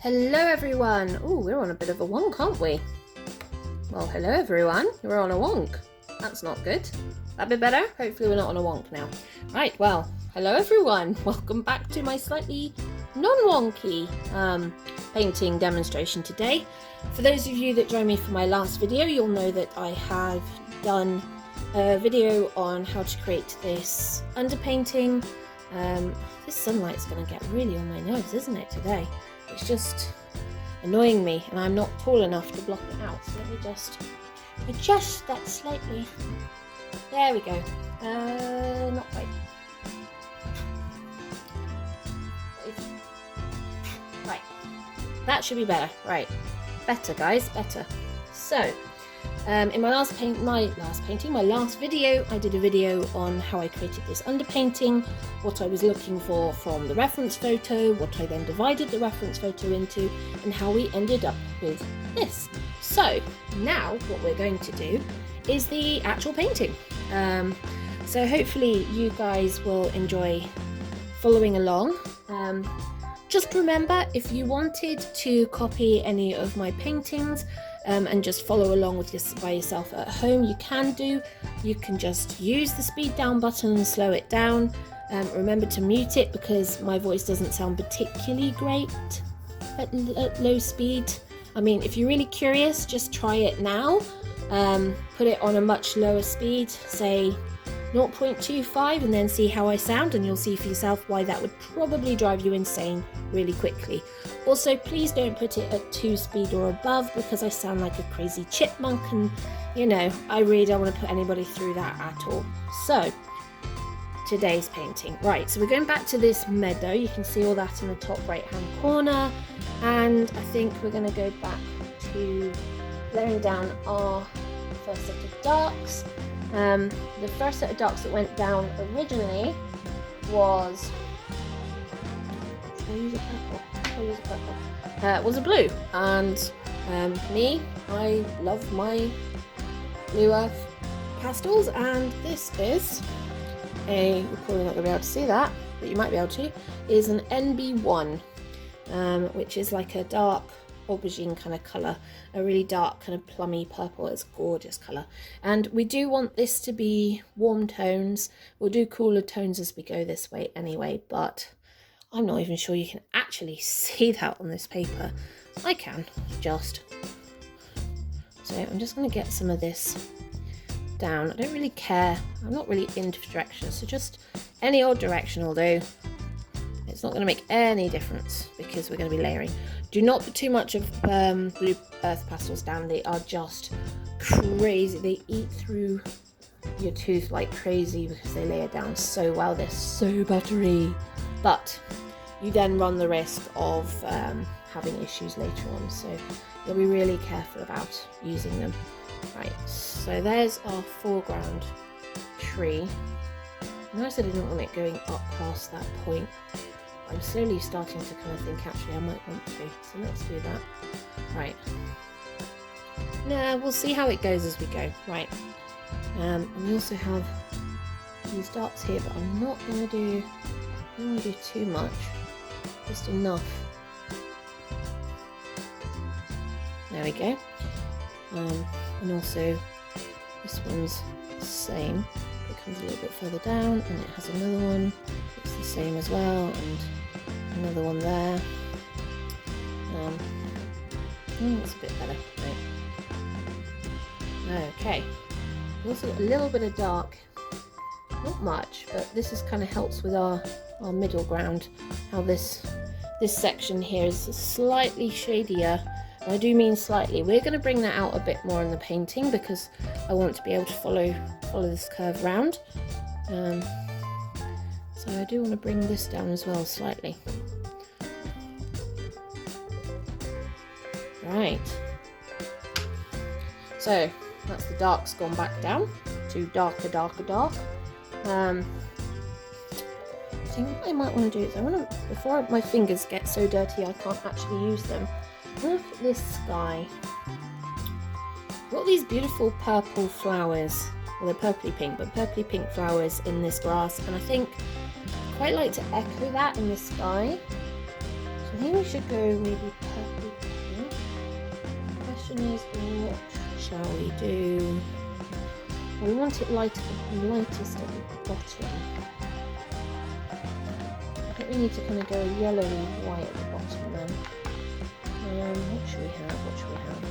Hello everyone! Oh, we're on a bit of a wonk, aren't we? Well, hello everyone, we're on a wonk. That's not good. That bit better? Hopefully we're not on a wonk now. Right, well, hello everyone. Welcome back to my slightly non-wonky painting demonstration today. For those of you that joined me for my last video, you'll know that I have done a video on how to create this underpainting. This sunlight's going to get really on my nose, isn't it, today? It's just annoying me, and I'm not tall enough to block it out. So let me just adjust that slightly. There we go. Not quite. Right. That should be better. Right. Better, guys. Better. So, in my last video, I did a video on how I created this underpainting, what I was looking for from the reference photo, what I then divided the reference photo into, and how we ended up with this. So now what we're going to do is the actual painting. So hopefully you guys will enjoy following along. Just remember, if you wanted to copy any of my paintings, and just follow along with this by yourself at home, you can do. You can just use the speed down button and slow it down. Remember to mute it because my voice doesn't sound particularly great at low speed. I mean, if you're really curious, just try it now. Put it on a much lower speed, say 0.25, and then see how I sound, and you'll see for yourself why that would probably drive you insane really quickly. Also, please don't put it at 2 speed or above because I sound like a crazy chipmunk, and you know, I really don't want to put anybody through that at all. So, today's painting. Right, so we're going back to this meadow. You can see all that in the top right hand corner, and I think we're going to go back to layering down our first set of darks. The first set of darks that went down originally was was a blue, and I love my blue earth pastels, and this is you're probably not going to be able to see that, but you might be able to, is an NB1, which is like a dark aubergine kind of colour, a really dark kind of plummy purple. It's a gorgeous colour, and we do want this to be warm tones. We'll do cooler tones as we go this way anyway, but I'm not even sure you can actually see that on this paper. I can, just. So I'm just going to get some of this down. I don't really care. I'm not really into directions, so just any old direction will do. It's not going to make any difference because we're going to be layering. Do not put too much of blue earth pastels down. They are just crazy. They eat through your tooth like crazy because they lay it down so well. They're so buttery. But you then run the risk of having issues later on. So you'll be really careful about using them. Right, so there's our foreground tree. Notice I didn't want it going up past that point. I'm slowly starting to kind of think, actually, I might want to. So let's do that. Right. Nah, we'll see how it goes as we go. Right. And we also have these darks here, but I'm not going to do too much. Just enough. There we go. And also this one's the same. It comes a little bit further down, and it has another one. It's the same as well, and another one there. That's a bit better. Right. Okay. We also got a little bit of dark. Not much, but this is kind of helps with our middle ground. How this section here is slightly shadier. And I do mean slightly. We're going to bring that out a bit more in the painting because I want to be able to follow this curve round. So I do want to bring this down as well slightly. Right. So that's the darks gone back down to darker, darker, dark. I think what I might want to do is I want to, before my fingers get so dirty I can't actually use them, look at this sky. I've got these beautiful purple flowers, well they're purpley pink, but purpley pink flowers in this grass, and I think I'd quite like to echo that in the sky. So think we should go maybe purple pink. The question is, what shall we do? We want it lightest at the bottom. I think we need to kind of go yellowy white at the bottom then. What should we have? What should we have?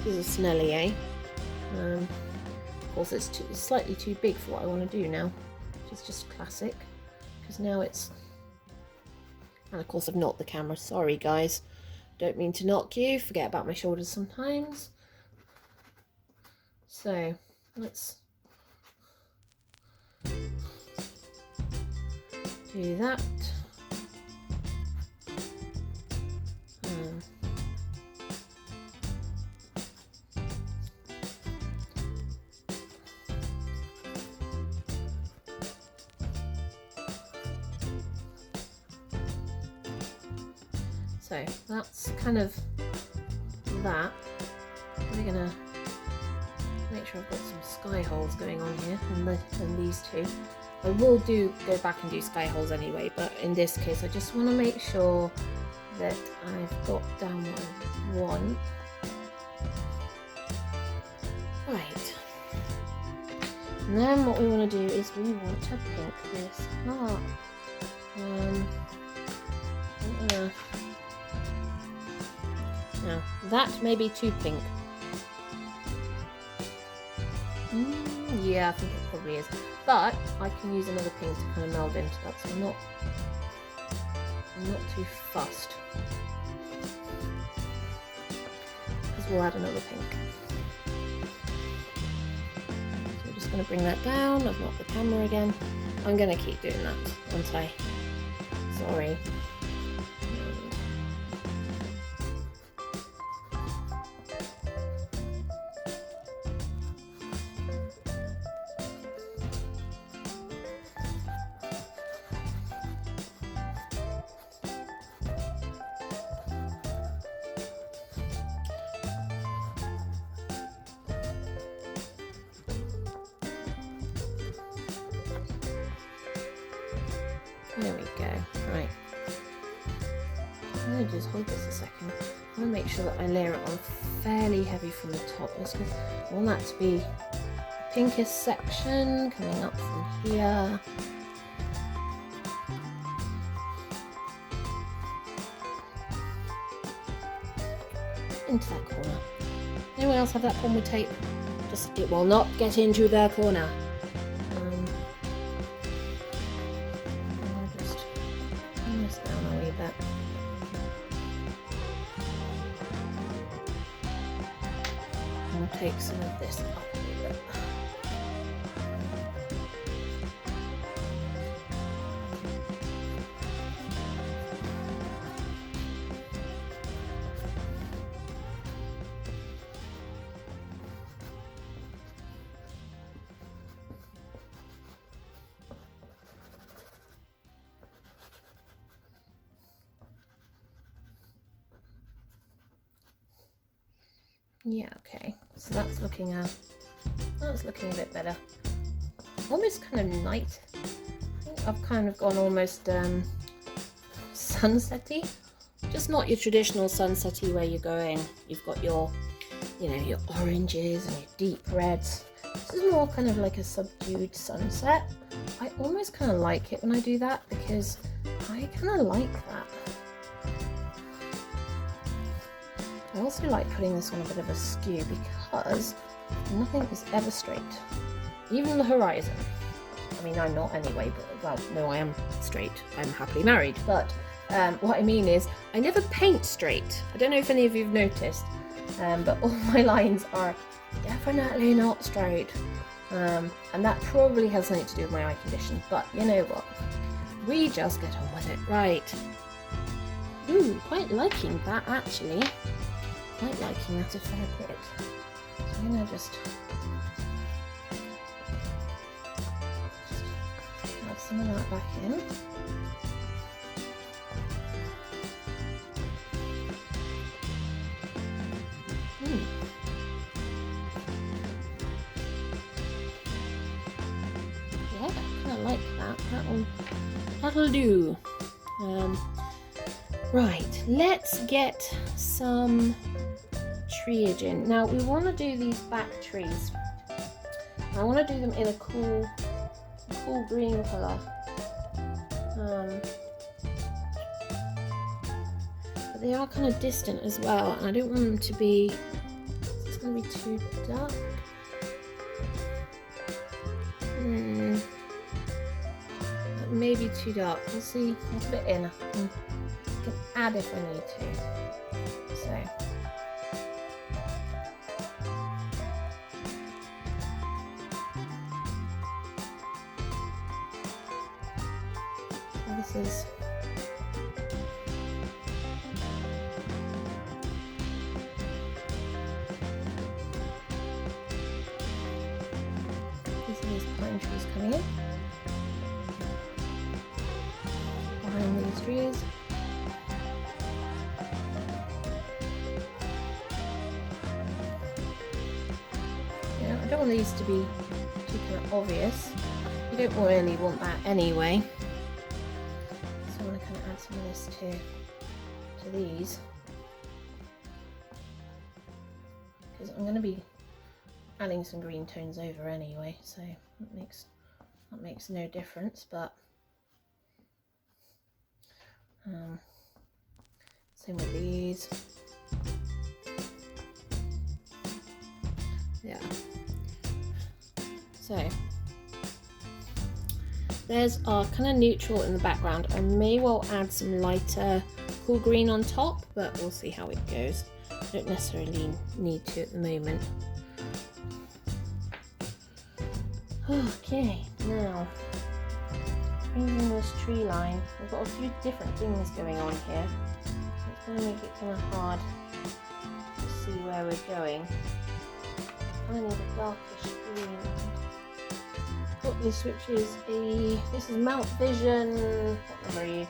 This is a Snelly, eh? Of course, it's slightly too big for what I want to do now, which is just classic. Because now it's... And of course I've knocked the camera. Sorry guys. Don't mean to knock you. Forget about my shoulders sometimes. So, let's do that. So that's kind of that. We're gonna make sure I've got some sky holes going on here and these two. I will go back and do sky holes anyway, but in this case I just want to make sure that I've got down what I want. Right. And then what we want to do is we want to pink this up. Now, that may be too pink. Yeah, I think it probably is. But I can use another pink to kind of meld into that, so I'm not too fussed. Because we'll add another pink. So we're just going to bring that down. I've knocked the camera again. I'm going to keep doing that, aren't I? Sorry. There we go. Right. I'm going to just hold this a second. I'm going to make sure that I layer it on fairly heavy from the top. I want that to be the pinkest section coming up from here. Into that corner. Anyone else have that problem with tape? Just, it will not get into their corner. Take some of this up a little bit. Yeah, okay. So that's looking a bit better. Almost kind of night. I think I've kind of gone almost sunsetty. Just not your traditional sunsetty where you're going. You've got your, your oranges and your deep reds. This is more kind of like a subdued sunset. I almost kind of like it when I do that because I kind of like that. I also like putting this on a bit of a skew because nothing is ever straight. Even the horizon. I mean, I'm not anyway, but, well, no, I am straight. I'm happily married. But what I mean is, I never paint straight. I don't know if any of you have noticed, but all my lines are definitely not straight. And that probably has something to do with my eye condition. But you know what? We just get on with it. Right. Ooh, quite liking that, actually. Quite liking that a fair bit. So I'm going to just add some of that back in. Yeah, I kind of like that. That'll do. Right, let's get some treeage in. Now we want to do these back trees. I want to do them in a cool green colour. But they are kind of distant as well, and I don't want them to be, it's going to be too dark. That may be too dark. We'll see. I'll put it in. I can add if I need to. So. This are these pine trees coming in behind these trees. Yeah, I don't want these to be too kind of obvious. You don't really want that anyway. Some of this to these, because I'm going to be adding some green tones over anyway, so that makes no difference. But same with these. Yeah. So there's our kind of neutral in the background. I may well add some lighter cool green on top, but we'll see how it goes. I don't necessarily need to at the moment. Okay, now using this tree line, we've got a few different things going on here, so it's going to make it kind of hard to see where we're going. I need a darkish green. This, which is this is Mount Vision, what number are you?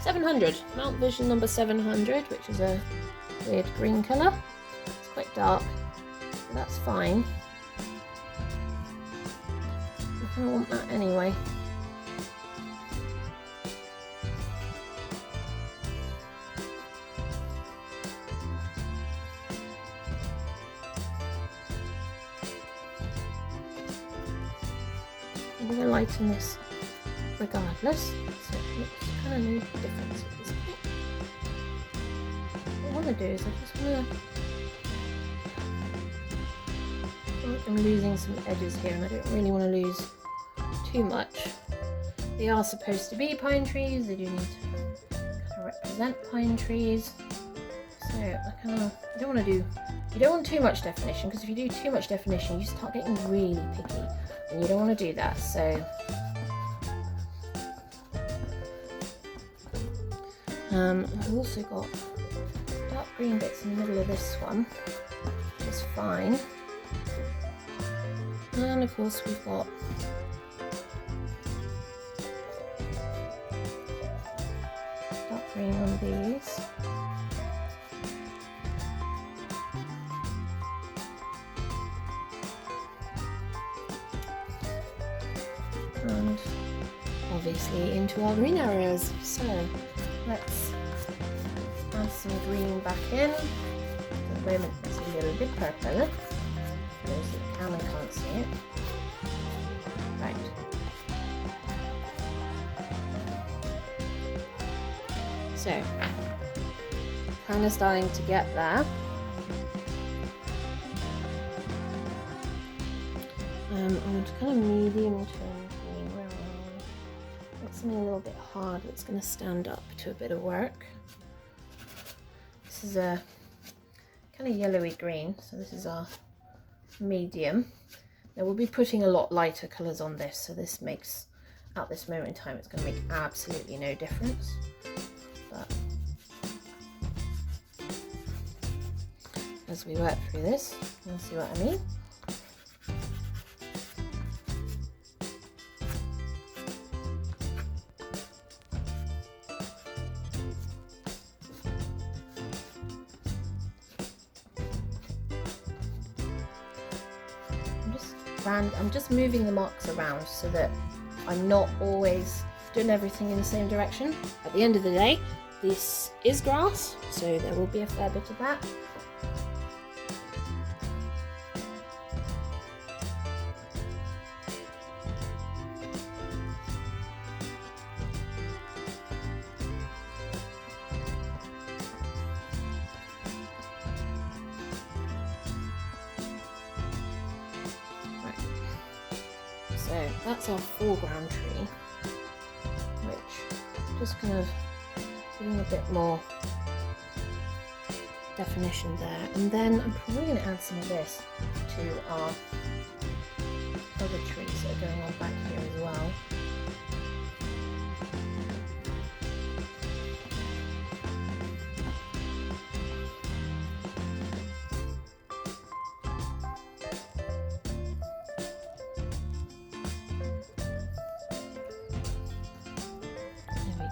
700. Mount Vision number 700, which is a weird green colour. It's quite dark, but that's fine. I kind of want that anyway. I'm going to lighten this regardless, so it looks kind of no difference at this point. What I want to do is I just want to, I'm losing some edges here, and I don't really want to lose too much. They are supposed to be pine trees, they do need to kind of represent pine trees, so I don't want to do, you don't want too much definition, because if you do too much definition you start getting really picky. And you don't want to do that, so I've also got dark green bits in the middle of this one, which is fine. And of course we've got dark green on these. And obviously into our green areas. So let's add some green back in. At the moment it's a little bit purple. For those that can and can't see it. Right. So kind of starting to get there. I want kind of medium tone. Something a little bit hard that's going to stand up to a bit of work. This is a kind of yellowy green, so this is our medium. Now we'll be putting a lot lighter colours on this, so this makes, at this moment in time, it's going to make absolutely no difference. But as we work through this, you'll see what I mean. I'm just moving the marks around so that I'm not always doing everything in the same direction. At the end of the day, this is grass, so there will be a fair bit of that. So that's our foreground tree, which just kind of giving a bit more definition there. And then I'm probably going to add some of this to our other trees that are going on back here as well.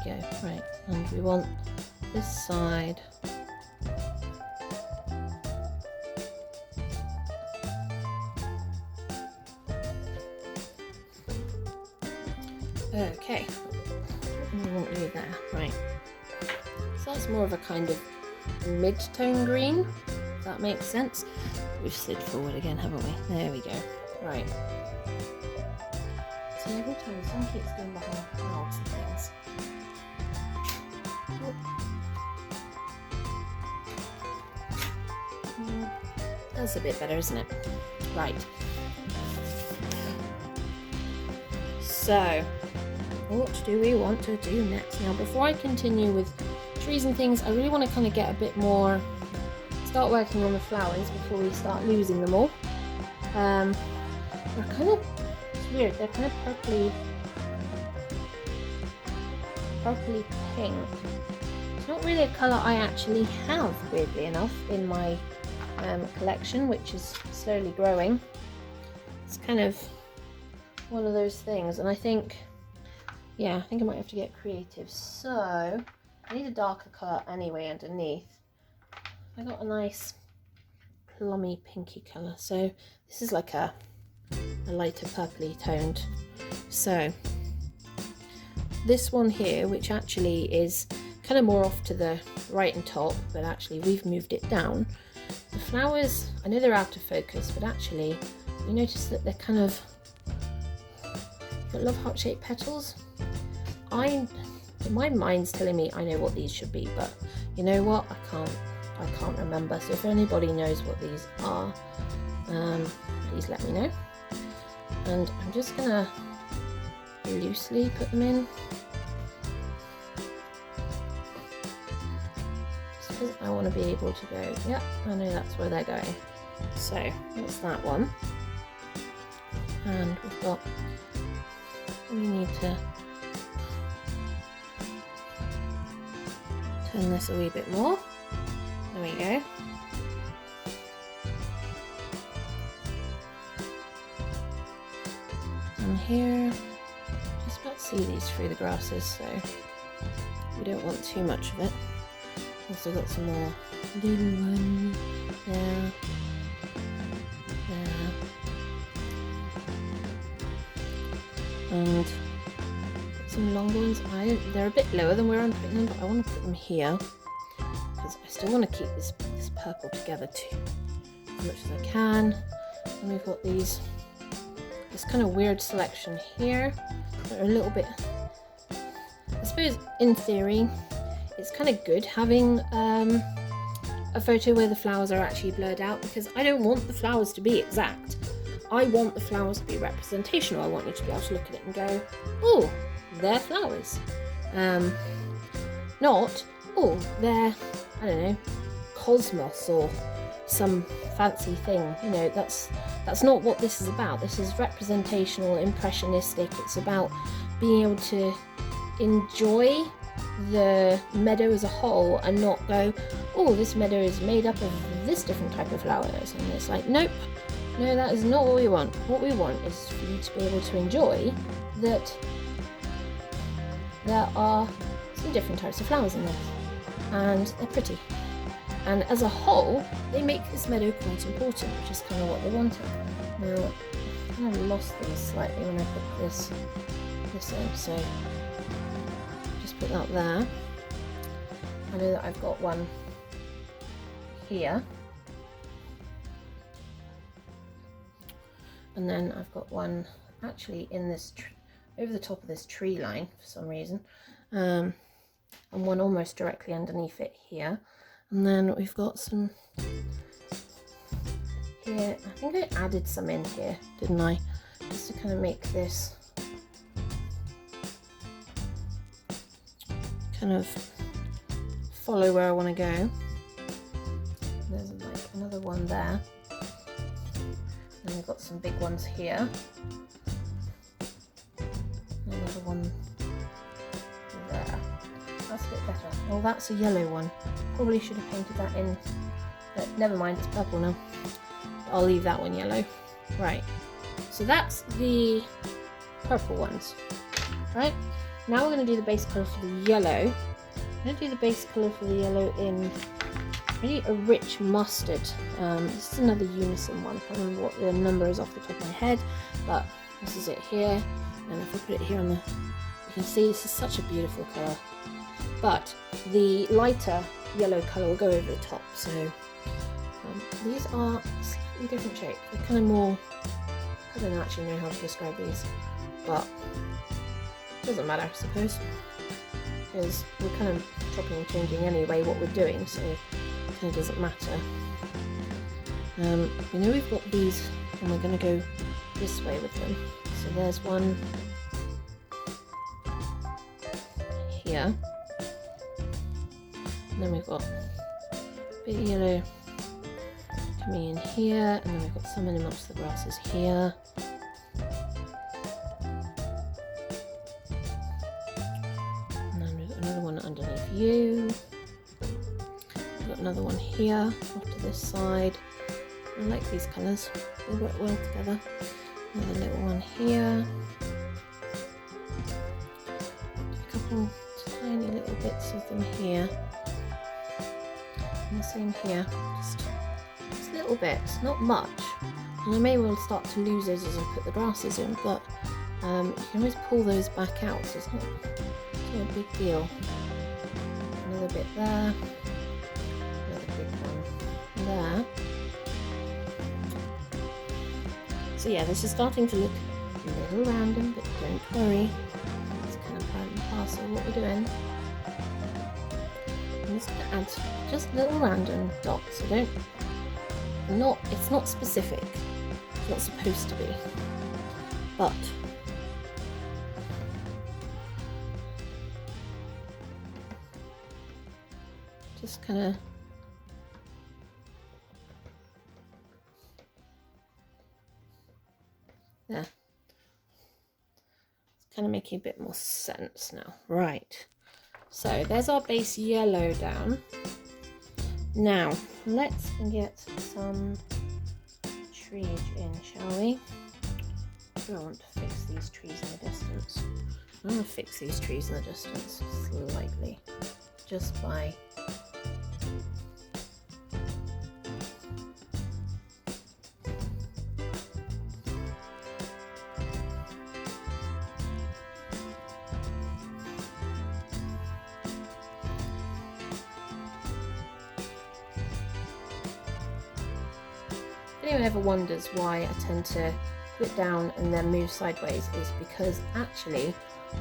Go. Right, and we want this side okay, and we want you there. Right, so that's more of a kind of mid-tone green, if that makes sense. We've slid forward again, haven't we? There we go. Right, so every time the sun keeps going behind clouds and things. That's a bit better, isn't it? Right. So, what do we want to do next? Now, before I continue with trees and things, I really want to kind of get a bit more, start working on the flowers before we start losing them all. They're kind of, it's weird, they're kind of purpley pink. It's not really a colour I actually have, weirdly enough, in my collection, which is slowly growing. It's kind of one of those things, and I think I might have to get creative. So I need a darker colour anyway underneath. I got a nice plummy pinky colour, so this is like a lighter purpley toned. So this one here, which actually is kind of more off to the right and top, but actually we've moved it down. The flowers, I know they're out of focus, but actually you notice that they're kind of got love heart-shaped petals. My mind's telling me I know what these should be, but you know what, I can't remember. So if anybody knows what these are, please let me know. And I'm just gonna loosely put them in, because I want to be able to go, yep, I know that's where they're going. So that's that one. And we need to turn this a wee bit more. There we go. And here, just about to see these through the grasses, so we don't want too much of it. Also got some more little ones there, and some longer ones. They're a bit lower than where I'm putting them, but I want to put them here because I still want to keep this purple together too, as much as I can. And we've got this kind of weird selection here that are a little bit, I suppose in theory it's kind of good having a photo where the flowers are actually blurred out, because I don't want the flowers to be exact. I want the flowers to be representational. I want you to be able to look at it and go, oh, they're flowers. Not, oh, they're, I don't know, cosmos or some fancy thing. You know, that's not what this is about. This is representational, impressionistic. It's about being able to enjoy the meadow as a whole and not go, oh, this meadow is made up of this different type of flowers. And it's like, nope, no, that is not what we want. What we want is for you to be able to enjoy that there are some different types of flowers in there, and they're pretty. And as a whole, they make this meadow quite important, which is kind of what they wanted. Now, I kind of lost these slightly when I put this in, so put that there. I know that I've got one here. And then I've got one actually in this over the top of this tree line for some reason. And one almost directly underneath it here. And then we've got some here. I think I added some in here, didn't I? Just to kind of make this kind of follow where I want to go. There's like another one there. And we've got some big ones here. Another one there. That's a bit better. Well, that's a yellow one. Probably should have painted that in, but never mind, it's purple now. I'll leave that one yellow. Right, so that's the purple ones. Right, now we're going to do the base colour for the yellow. I'm going to do the base colour for the yellow in really a rich mustard. This is another unison one. I can't remember what the number is off the top of my head, but this is it here. And if I put it here on the, you can see this is such a beautiful colour. But the lighter yellow colour will go over the top. So these are slightly different shape. They're kind of more, I don't actually know how to describe these, but it doesn't matter, I suppose, because we're kind of chopping and changing anyway what we're doing, so it kind of doesn't matter. We know we've got these and we're going to go this way with them. So there's one here, and then we've got a bit of yellow coming in here, and then we've got some in amongst the grasses here. And then we've got another one underneath you. We've got another one here off to this side. I like these colours, they work well together. Another little one here. A couple tiny little bits of them here. And the same here. Just little bits, not much. And I may well start to lose those as I put the grasses in, but you can always pull those back out, so it's not a big deal. Another bit there. Another big one there. So yeah, this is starting to look a little random, but don't worry. It's kind of part and parcel of what we're doing. I'm just going to add just little random dots. So it's not specific. It's not supposed to be. But just kind of there. It's kind of making a bit more sense now. Right. So there's our base yellow down. Now let's get some trees in, shall we? I don't want to fix these trees in the distance. I'm going to fix these trees in the distance slightly, just by If anyone ever wonders why I tend to put it down and then move sideways, is because actually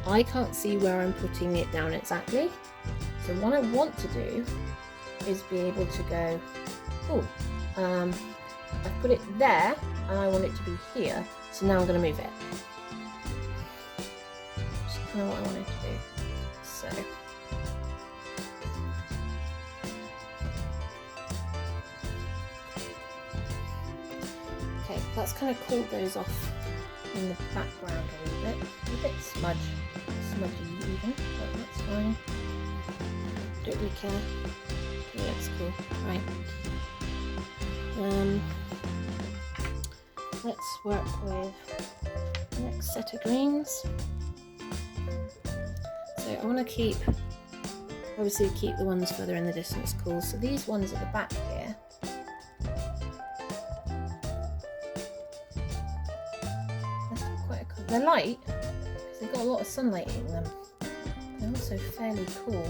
I can't see where I'm putting it down exactly. So what I want to do is be able to go, oh, I've put it there and I want it to be here, so now I'm going to move it. That's kind of what I wanted to do. So okay, that's kind of cooled those off in the background a bit smudgy even, but that's fine. Don't really care. Yeah, that's cool. Right. Let's work with the next set of greens. So I want to obviously keep the ones further in the distance cool. So these ones at the back here, they're light because they've got a lot of sunlight hitting them. They're also also fairly cool.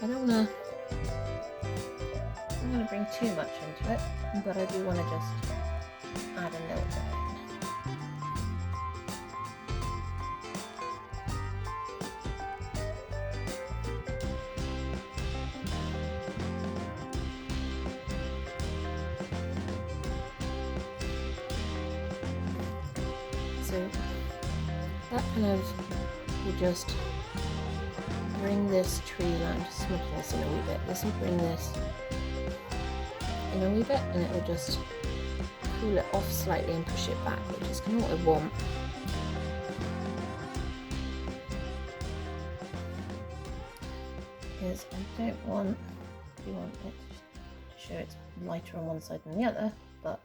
I don't want to bring too much into it, but I do want to just add a little bit. So that kind of will just bring this tree line, just smuggling this in a wee bit. This will bring this in a wee bit, and it will just cool it off slightly and push it back, which is kind of what I want. Because I don't want, I do want it to show it's lighter on one side than the other, but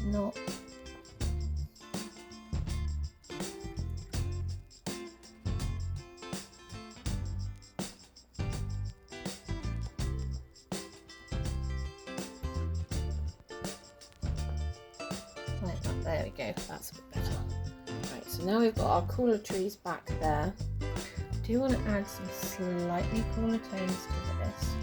not. Like that. There we go, that's a bit better. Right, so now we've got our cooler trees back there. I do want to add some slightly cooler tones to this.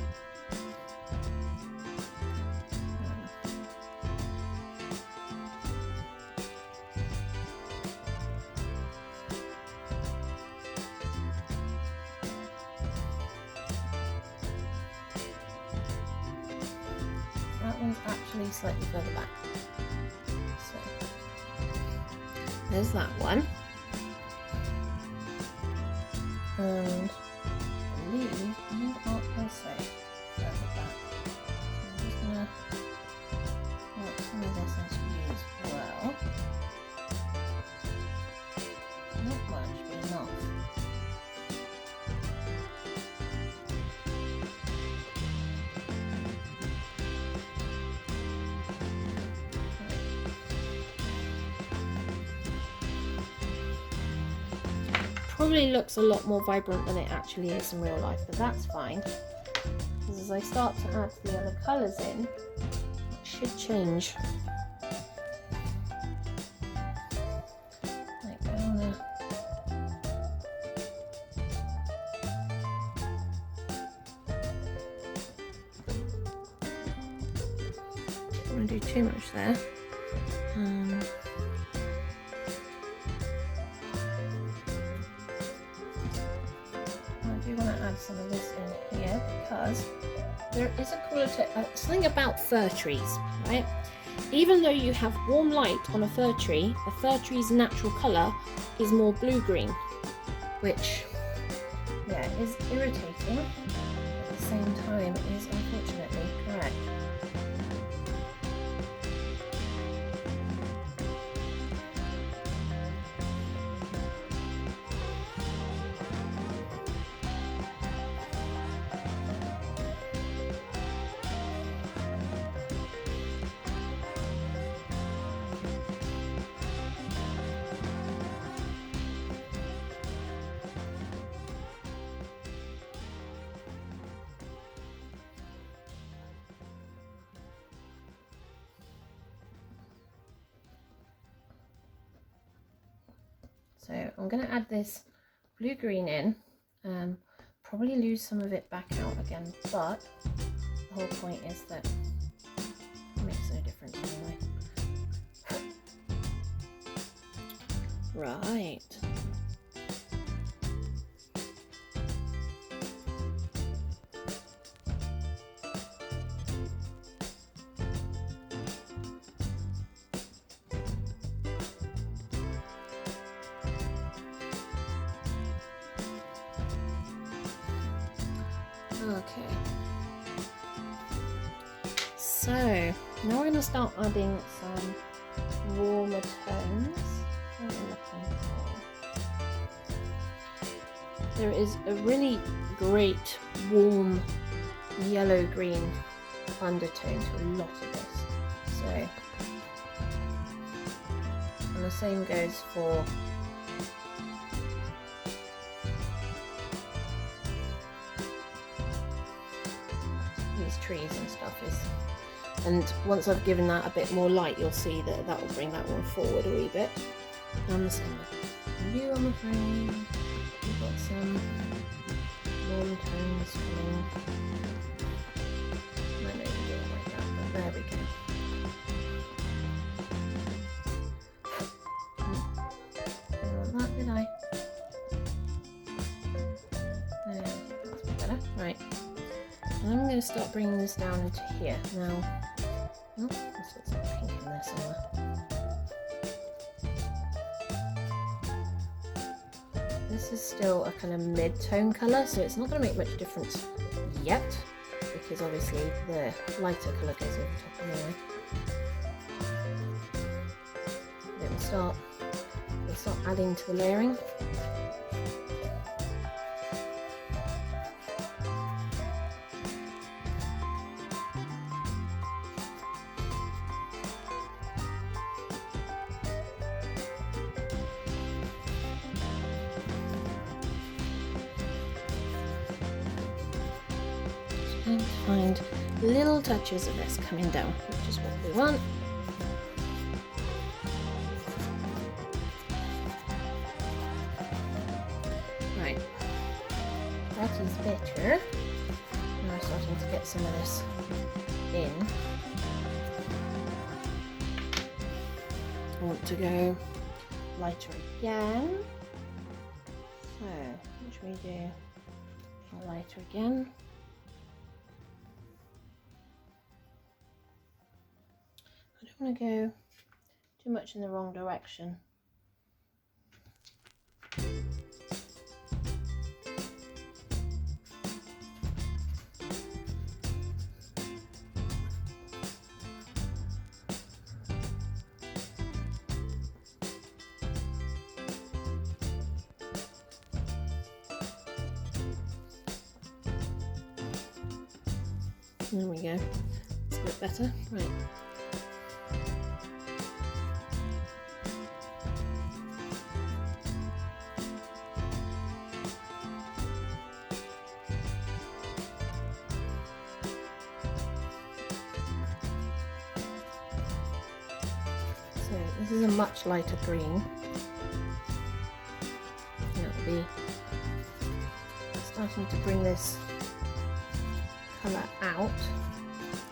That one's actually slightly further back. So there's that one. And I believe you are also further back. So I'm just gonna work some of this into you as well. Not much, but enough. Probably looks a lot more vibrant than it actually is in real life, but that's fine, because as I start to add the other colours in, it should change. Like, I don't want to do too much there. I want to add some of this in here because there is a cooler something about fir trees, right? Even though you have warm light on a fir tree's natural colour is more blue-green, which, yeah, is irritating. At the same time, is unfortunately correct. So I'm going to add this blue-green in, probably lose some of it back out again, but the whole point is that it makes no difference anyway. Right. Okay, so now we're going to start adding some warmer tones. What am I looking for? There is a really great warm yellow-green undertone to a lot of this. So I'm going to the same goes for these trees and stuff. And once I've given that a bit more light, you'll see that that will bring that one forward a wee bit. And the same with you, I'm afraid. We've got some warm tones coming. I know you do it like that, but there we go. That did I? There, that's a bit better. Right. And I'm going to start bringing this down into here. Now, oh, let's put some pink in there somewhere. This is still a kind of mid-tone colour, so it's not going to make much difference yet, because obviously the lighter colour goes over the top anyway. It will start adding to the layering. And find little touches of this coming down, which is what we want. Right, that is better. Now we're starting to get some of this in. I want to go lighter again. So, what should we do? Lighter again. I don't want to go too much in the wrong direction. There we go. It's a bit better. Right. So this is a much lighter green. That'll be starting to bring this colour out.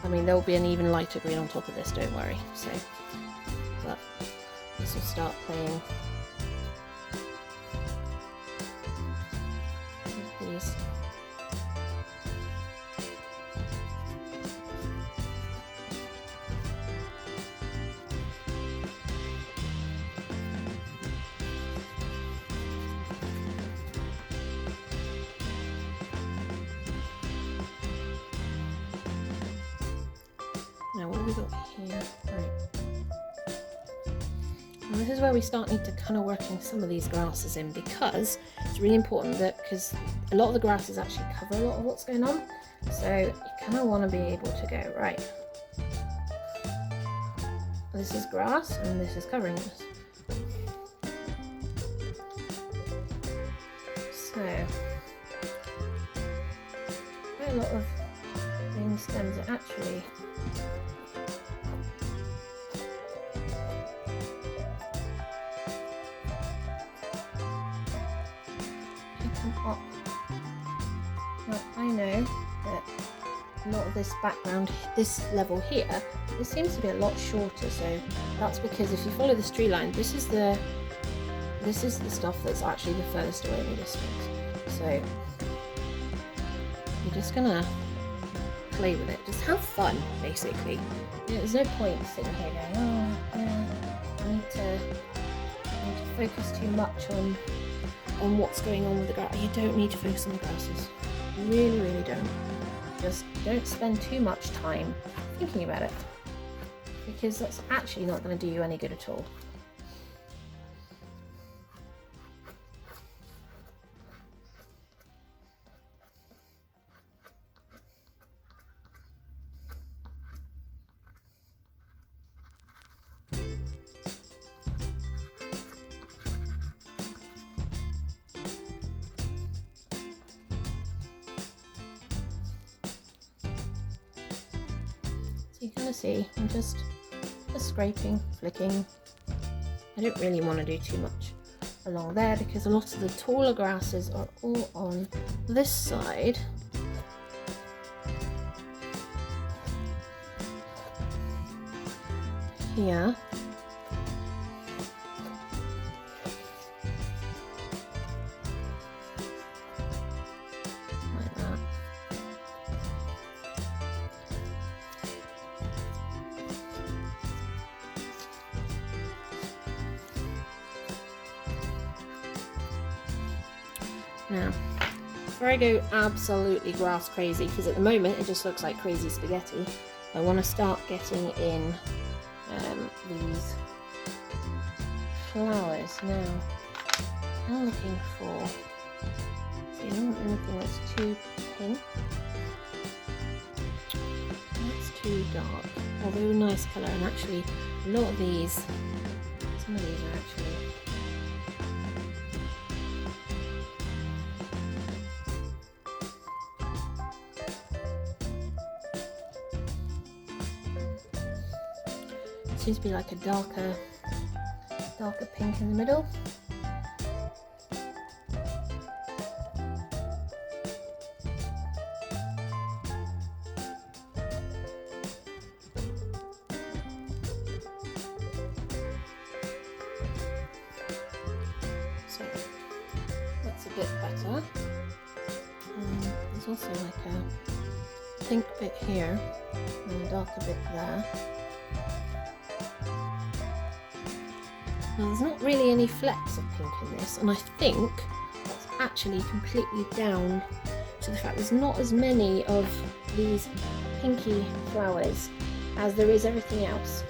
I mean, there'll be an even lighter green on top of this, don't worry. So, but this will start playing with these. Now what have we got here? Right. And this is where we need to kind of working some of these grasses in, because it's really important that, because a lot of the grasses actually cover a lot of what's going on, so you kind of want to be able to go, right, this is grass and this is covering this. So quite a lot of green stems are actually up. Now I know that a lot of this background, this level here, this seems to be a lot shorter, so that's because if you follow this tree line, this is the stuff that's actually the furthest away in the distance. So you're just gonna play with it, just have fun basically. You know, there's no point sitting here going, oh yeah, I need to focus too much on what's going on with the grass. You don't need to focus on the grasses. You really, really don't. Just don't spend too much time thinking about it, because that's actually not going to do you any good at all. kind of see, I'm just scraping, flicking. I don't really want to do too much along there because a lot of the taller grasses are all on this side. Here. Like that. Now, before I go absolutely grass crazy, because at the moment it just looks like crazy spaghetti, I want to start getting in these flowers. Now, I'm looking for, see, I don't want anything that's too pink, that's too dark, although nice colour, and actually a lot of these, some of these are actually seems to be like a darker pink in the middle. So that's a bit better. There's also like a pink bit here and a darker bit there. Now, there's not really any flecks of pink in this, and I think that's actually completely down to the fact there's not as many of these pinky flowers as there is everything else,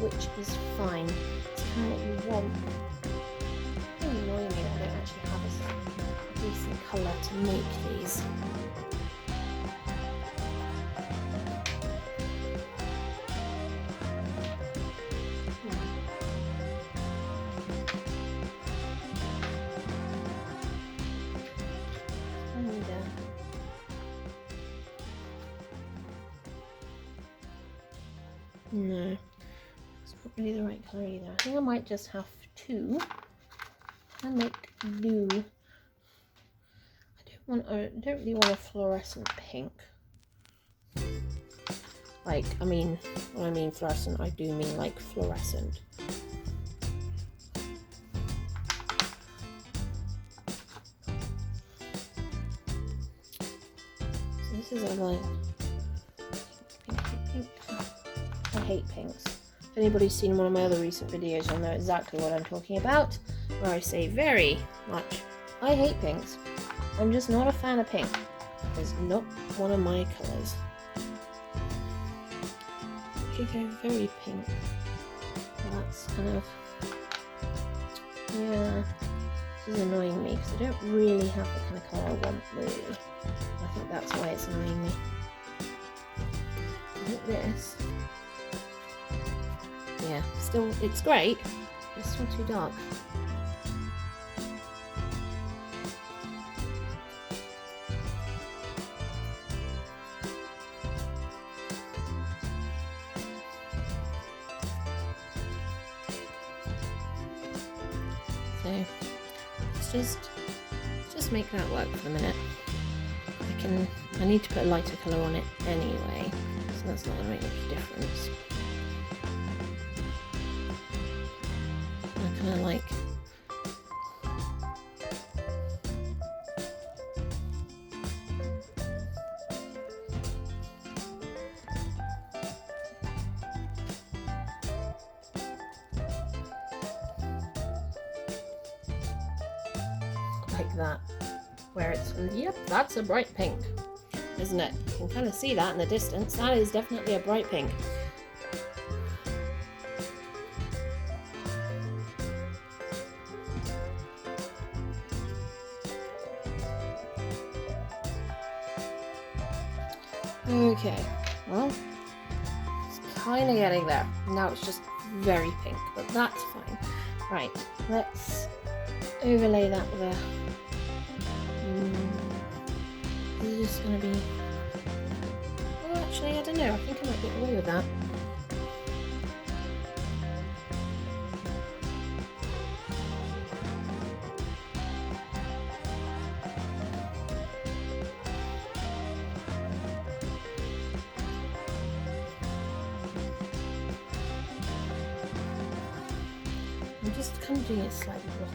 which is fine. It's kind of what you want. It's really annoying me that I don't actually have a decent colour to make these. No, it's not really the right colour either. I think I might just have to make blue. I don't really want a fluorescent pink. Like, I mean, when I mean fluorescent, I do mean like fluorescent. So this is a like pink. I hate pinks. If anybody's seen one of my other recent videos, you'll know exactly what I'm talking about, where I say very much, I hate pinks. I'm just not a fan of pink. It's not one of my colours. Actually go very pink. Well, that's kind of, yeah, this is annoying me because I don't really have the kind of colour I want, really. I think that's why it's annoying me. I think this, yeah, still, it's great, it's still too dark. So let's just make that work for the minute. I need to put a lighter colour on it anyway, so that's not going to make much difference. I kind of like that, where it's, yep, that's a bright pink, isn't it? You can kind of see that in the distance. That is definitely a bright pink. Okay, well, it's kind of getting there. Now it's just very pink, but that's fine. Right, let's overlay that with a this is just going to be, well, Actually, I don't know. I think I might get away with that. I'm just kind of doing it slightly blocky.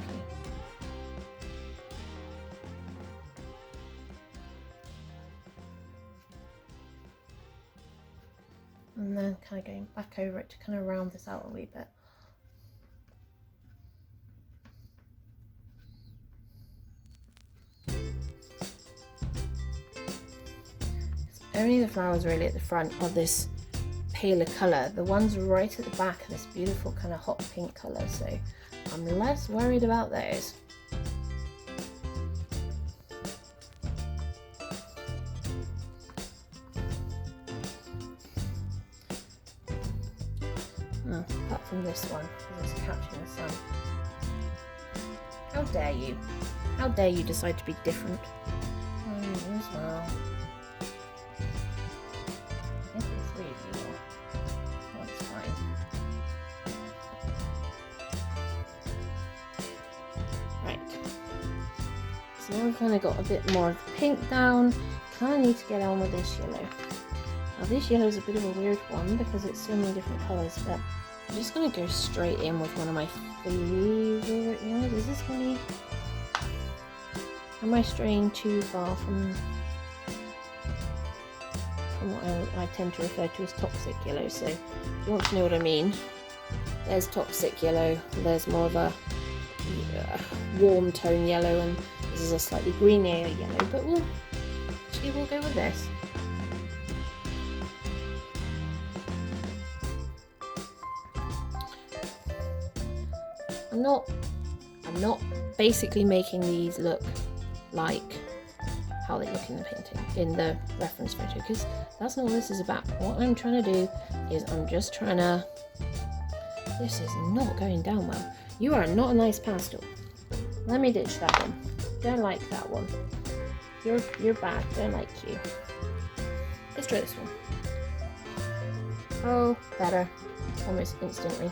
And then kind of going back over it to kind of round this out a wee bit. Only the flowers really at the front are this paler colour. The ones right at the back are this beautiful kind of hot pink colour, so I'm less worried about those. Oh, apart from this one, because it's catching the sun. How dare you? How dare you decide to be different? You as well. I think the three of you are. That's fine. Right. So now we've kind of got a bit more of the pink down. Kind of need to get on with this yellow. Now this yellow is a bit of a weird one because it's so many different colours, but I'm just going to go straight in with one of my favourite yellows. Is this going to be... Am I straying too far from what I tend to refer to as toxic yellow? So if you want to know what I mean, there's toxic yellow, there's more of a warm tone yellow, and this is a slightly greenier yellow, but we'll go with this. I'm not basically making these look like how they look in the painting, in the reference photo, because that's not what this is about. What I'm trying to do is I'm just trying to... This is not going down well. You are not a nice pastel. Let me ditch that one. Don't like that one. You're bad. Don't like you. Let's try this one. Oh, better. Almost instantly.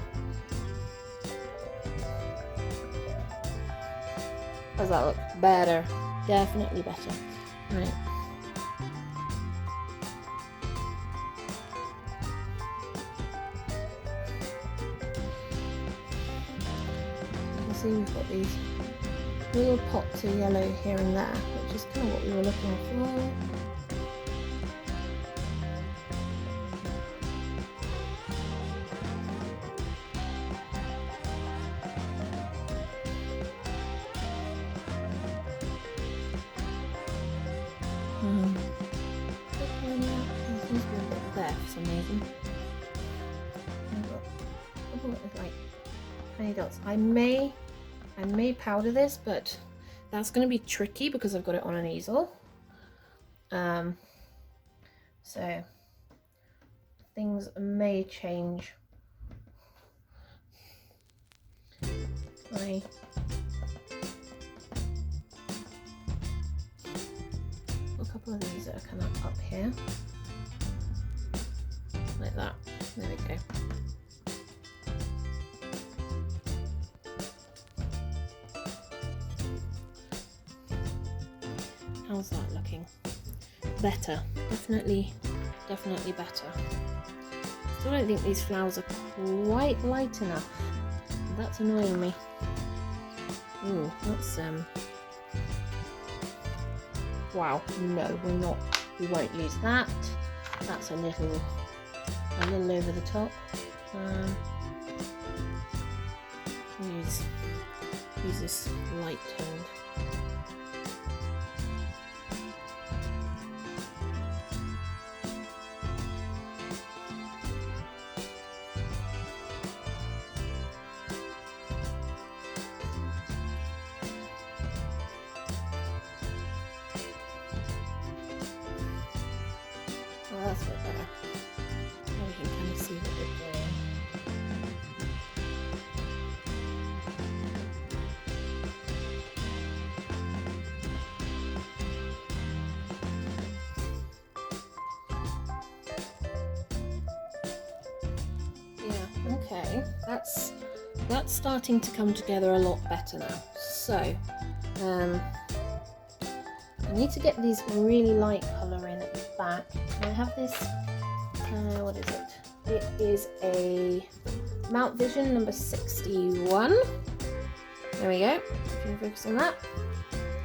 Does that look better? Definitely better. Right. You can see we've got these little pots of yellow here and there, which is kind of what we were looking for. Seems to be a bit there for some reason. I've got like tiny dots. I may powder this, but that's going to be tricky because I've got it on an easel. So things may change. A couple of these that are kind of up here, like that. There we go. How's that looking? Better. Definitely better. Still don't think these flowers are quite light enough. That's annoying me. Ooh, that's wow, no, we won't use that. That's a little over the top. Use this light toned. Well, that's a bit better. Now we can kind of see what we're doing. that's starting to come together a lot better now. So I need to get this really light colour in at the back. I have this, what is it? It is a Mount Vision number 61. There we go, if you can focus on that.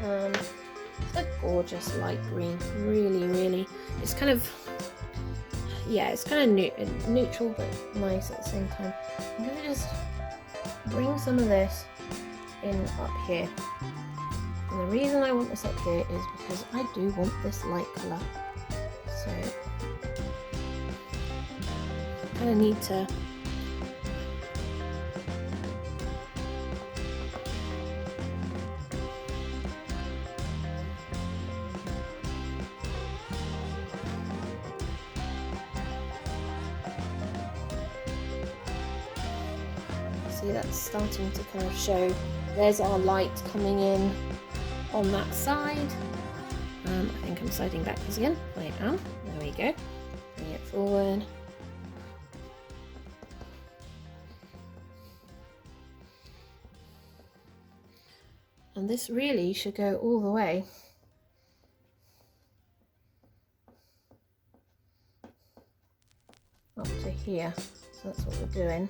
It's a gorgeous light green, really, it's kind of, yeah, it's kind of neutral but nice at the same time. I'm going to just bring some of this in up here. And the reason I want this up here is because I do want this light colour. So I kind of need to see, that's starting to kind of show. There's our light coming in on that side. I think I'm sliding backwards again. I am. There we go. Bring it forward. And this really should go all the way up to here. So that's what we're doing.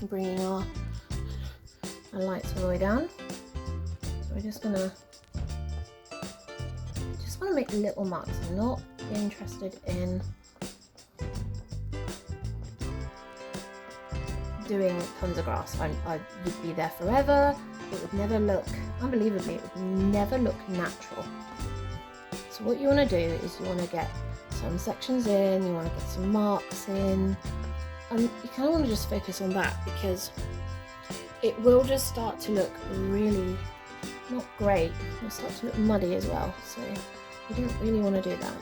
Bringing our lights all the way down. So we're just want to make little marks. I'm not interested in doing tons of grass. I would be there forever. It would never look, unbelievably, it would never look natural. So what you want to do is you want to get some sections in, you want to get some marks in. And you kind of want to just focus on that, because it will just start to look really not great. It'll start to look muddy as well, so you don't really want to do that.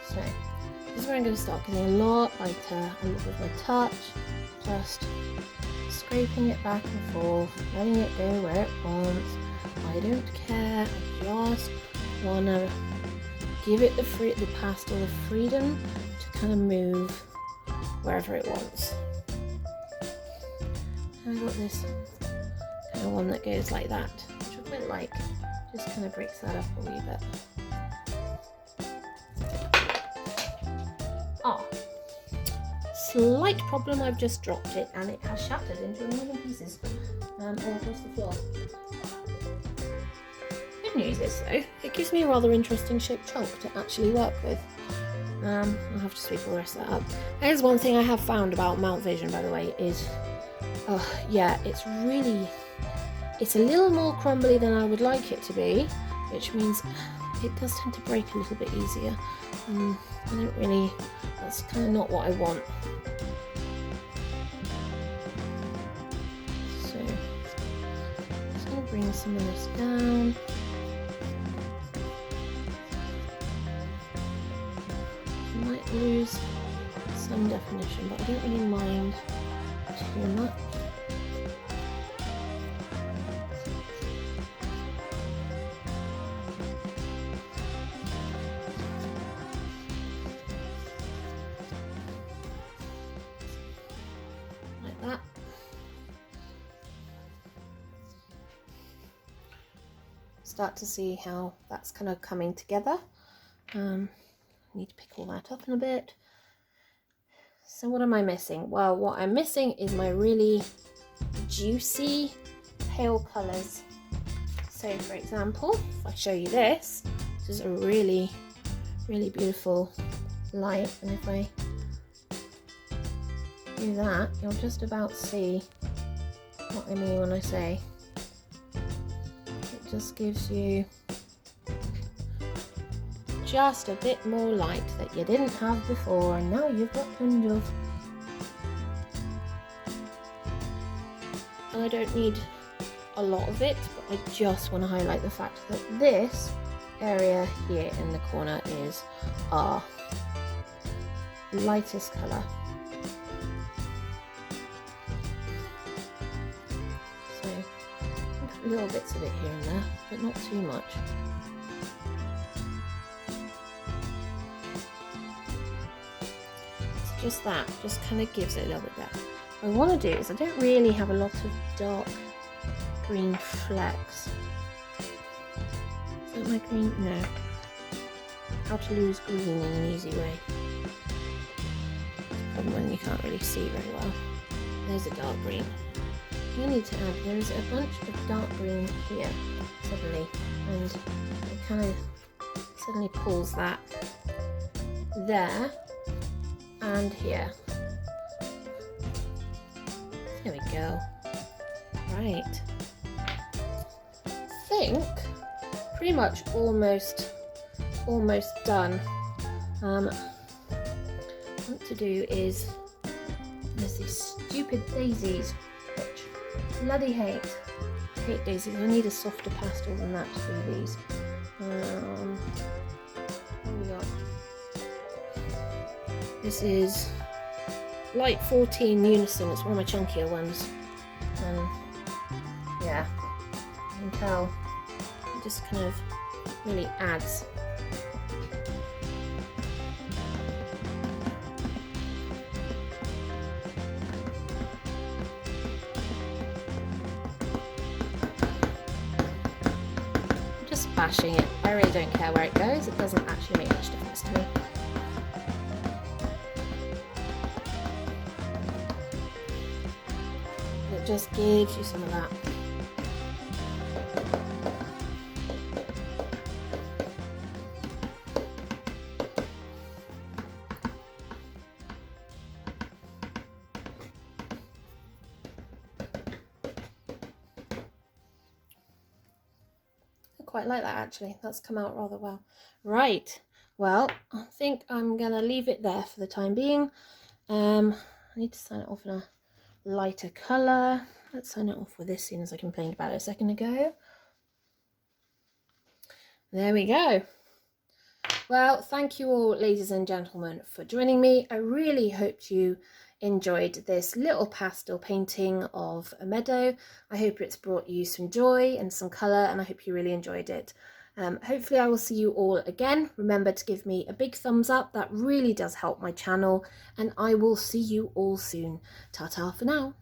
So this is where I'm going to start getting a lot lighter, and with my touch, just scraping it back and forth, letting it go where it wants. I don't care, I just want to give it the pastel the freedom to kind of move wherever it wants. And I've got this kind of one that goes like that, which I quite like, just kind of breaks that up a wee bit. Slight problem, I've just dropped it and it has shattered into a million pieces all across the floor. Good news is though, it gives me a rather interesting shaped chunk to actually work with. I'll have to sweep all the rest of that up. Here's one thing I have found about Mount Vision, by the way, is yeah, it's a little more crumbly than I would like it to be, which means it does tend to break a little bit easier. I don't really, that's kind of not what I want. So, I'm just going to bring some of this down. I might lose some definition, but I don't really mind too much. Start to see how that's kind of coming together. I need to pick all that up in a bit. So what am I missing? Well, what I'm missing is my really juicy pale colours. So for example, if I show you this is a really, really beautiful light, and if I do that, you'll just about see what I mean when I say just gives you just a bit more light that you didn't have before, and now you've got kind of, and I don't need a lot of it, but I just want to highlight the fact that this area here in the corner is our lightest colour. So little bits of it here and there, but not too much. It's just that, just kind of gives it a little bit there. What I want to do is, I don't really have a lot of dark green flecks. Is that my green? No. How to lose green in an easy way. Probably when you can't really see very well. There's a dark green. I need to add, there is a bunch of dark green here suddenly, and it kind of suddenly pulls that there and here. There we go. Right. I think pretty much almost done. What I want to do is, there's these stupid daisies, which I bloody hate. I hate daisies. I need a softer pastel than that to do these. What have we got? This is Light 14 Unison. It's one of my chunkier ones. Yeah, you can tell it just kind of really adds. Just bashing it. I really don't care where it goes. It doesn't actually make much difference to me. It just gives you some of that. I quite like that actually. That's come out rather well. Right, well, I think I'm gonna leave it there for the time being. I need to sign it off in a lighter colour. Let's sign it off with this, seeing as I complained about it a second ago. There we go. Well, thank you all, ladies and gentlemen, for joining me. I really hope you enjoyed this little pastel painting of a meadow. I hope it's brought you some joy and some colour, and I hope you really enjoyed it. Hopefully I will see you all again. Remember to give me a big thumbs up. That really does help my channel, and I will see you all soon. Ta-ta for now.